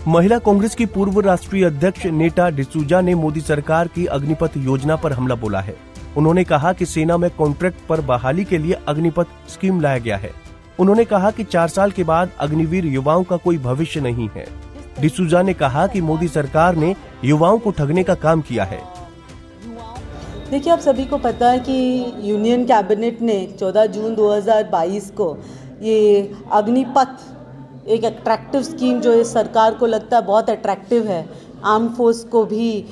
महिला कांग्रेस की पूर्व राष्ट्रीय अध्यक्ष नेटा डिसूजा ने मोदी सरकार की अग्निपथ योजना पर हमला बोला है। उन्होंने कहा कि सेना में कॉन्ट्रैक्ट पर बहाली के लिए अग्निपथ स्कीम लाया गया है। उन्होंने कहा कि 4 साल के बाद अग्निवीर युवाओं का कोई भविष्य नहीं है। डिसूजा ने कहा कि मोदी सरकार ने युवाओं को ठगने का काम किया है। देखिए, आप सभी को पता है कि यूनियन कैबिनेट ने 14 जून 2022 को ये अग्निपथ एक अट्रैक्टिव स्कीम जो इस सरकार को लगता है बहुत अट्रैक्टिव है, आर्म फोर्स को भी,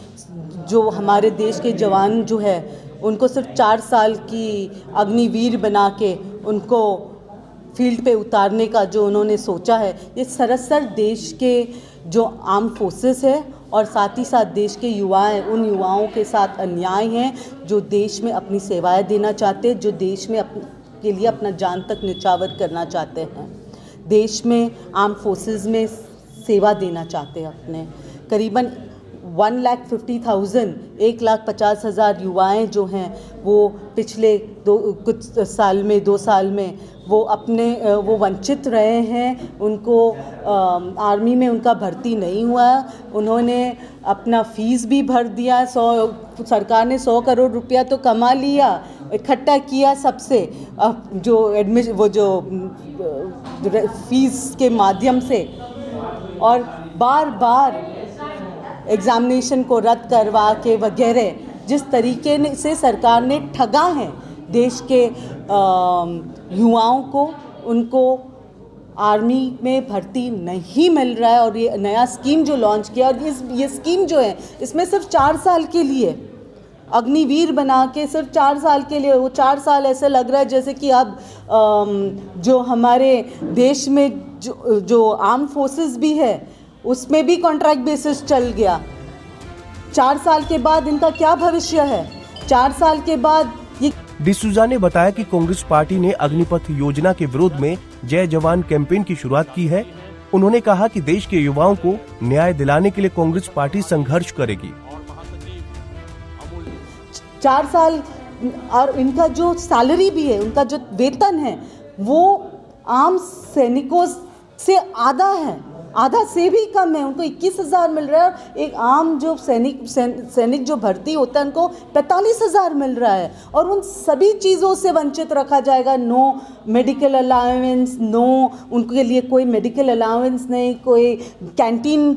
जो हमारे देश के जवान जो है उनको सिर्फ 4 साल की अग्निवीर बना के उनको फील्ड पे उतारने का जो उन्होंने सोचा है, ये सरासर देश के जो आर्म फोर्सेस है और साथ ही साथ देश के युवा हैं, उन युवाओं के साथ अन्याय है जो देश में अपनी सेवाएं देना चाहते हैं, जो देश में के लिए अपना जान तक न्यौछावर करना चाहते हैं, देश में आर्म फोर्सेस में सेवा देना चाहते हैं। अपने करीबन 1,50,000 1,50,000 युवाएं जो हैं वो पिछले 2 साल में वो वंचित रहे हैं। उनको आर्मी में उनका भर्ती नहीं हुआ। उन्होंने अपना फीस भी भर दिया। सरकार ने 100 करोड़ रुपया तो कमा लिया, इकट्ठा किया सबसे, जो फीस के माध्यम से, और बार बार एग्जामिनेशन को रद्द करवा के वगैरह जिस तरीके से सरकार ने ठगा है देश के युवाओं को, उनको आर्मी में भर्ती नहीं मिल रहा है। और ये नया स्कीम जो लॉन्च किया, और ये स्कीम जो है इसमें सिर्फ 4 साल के लिए अग्निवीर बना के, सिर्फ 4 साल के लिए, वो 4 साल ऐसे लग रहा है जैसे कि अब जो हमारे देश में जो आर्म फोर्सेस भी है उसमें भी कॉन्ट्रैक्ट बेसिस चल गया। 4 साल के बाद इनका क्या भविष्य है? 4 साल के बाद ये। डिसूजा ने बताया कि कांग्रेस पार्टी ने अग्निपथ योजना के विरोध में जय जवान कैंपेन की शुरुआत की है। उन्होंने कहा कि देश के युवाओं को न्याय दिलाने के लिए कांग्रेस पार्टी संघर्ष करेगी। 4 साल और इनका जो सैलरी भी है, उनका जो वेतन है वो आम सैनिकों से आधा है, आधा से भी कम है। उनको 21,000 मिल रहा है। एक आम जो सैनिक जो भर्ती होता है उनको 45,000 मिल रहा है, और उन सभी चीज़ों से वंचित रखा जाएगा। नो मेडिकल अलाउंस, नो, उनके लिए कोई मेडिकल अलाउंस नहीं, कोई कैंटीन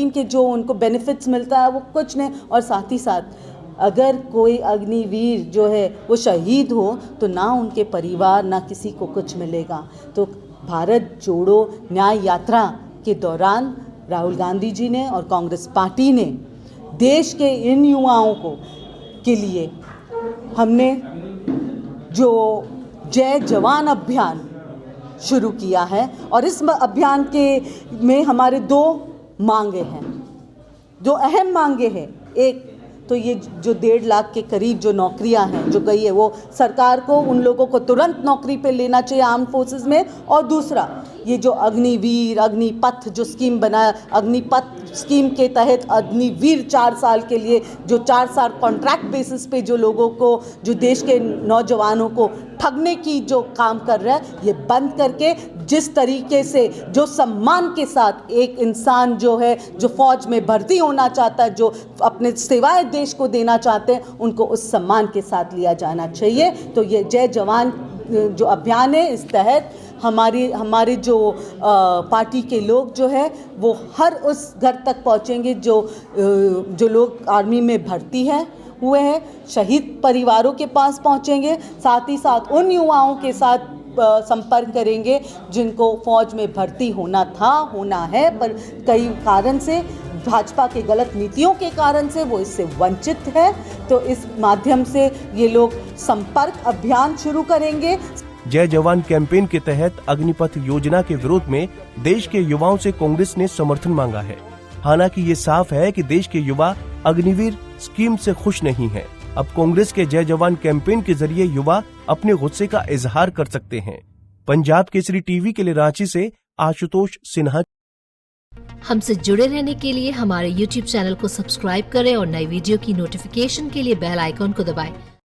के जो उनको बेनिफिट्स मिलता है वो कुछ नहीं। और साथ ही साथ अगर कोई अग्निवीर जो है वो शहीद हो तो ना उनके परिवार ना किसी को कुछ मिलेगा। तो भारत जोड़ो न्याय यात्रा के दौरान राहुल गांधी जी ने और कांग्रेस पार्टी ने देश के इन युवाओं के लिए हमने जो जय जवान अभियान शुरू किया है, और इस अभियान में हमारे 2 मांगे हैं, 2 अहम मांगे हैं। एक तो ये जो 1.5 लाख के करीब जो नौकरियां हैं जो गई है, वो सरकार को उन लोगों को तुरंत नौकरी पे लेना चाहिए आर्म फोर्सेस में। और दूसरा, ये जो अग्निपथ जो स्कीम बनाया, अग्निपथ स्कीम के तहत अग्निवीर 4 साल के लिए, जो 4 साल कॉन्ट्रैक्ट बेसिस पे जो लोगों को, जो देश के नौजवानों को ठगने की जो काम कर रहा है, ये बंद करके जिस तरीके से जो सम्मान के साथ एक इंसान जो है, जो फौज में भर्ती होना चाहता है, जो अपने सेवाएं देश को देना चाहते हैं, उनको उस सम्मान के साथ लिया जाना चाहिए। तो ये जय जवान जो अभियान है, इस तहत हमारे जो पार्टी के लोग जो है वो हर उस घर तक पहुंचेंगे जो लोग आर्मी में भर्ती हुए हैं, शहीद परिवारों के पास पहुंचेंगे। साथ ही साथ उन युवाओं के साथ संपर्क करेंगे जिनको फौज में भर्ती होना है, पर कई कारण से, भाजपा के गलत नीतियों के कारण से वो इससे वंचित है। तो इस माध्यम से ये लोग संपर्क अभियान शुरू करेंगे। जय जवान कैंपेन के तहत अग्निपथ योजना के विरोध में देश के युवाओं से कांग्रेस ने समर्थन मांगा है। हालांकि ये साफ है कि देश के युवा अग्निवीर स्कीम से खुश नहीं हैं। अब कांग्रेस के जय जवान कैंपेन के जरिए युवा अपने गुस्से का इजहार कर सकते हैं। पंजाब केसरी टीवी के लिए रांची से आशुतोष सिन्हा। हमसे जुड़े रहने के लिए हमारे YouTube चैनल को सब्सक्राइब करें और नई वीडियो की नोटिफिकेशन के लिए बेल आइकॉन को दबाएं।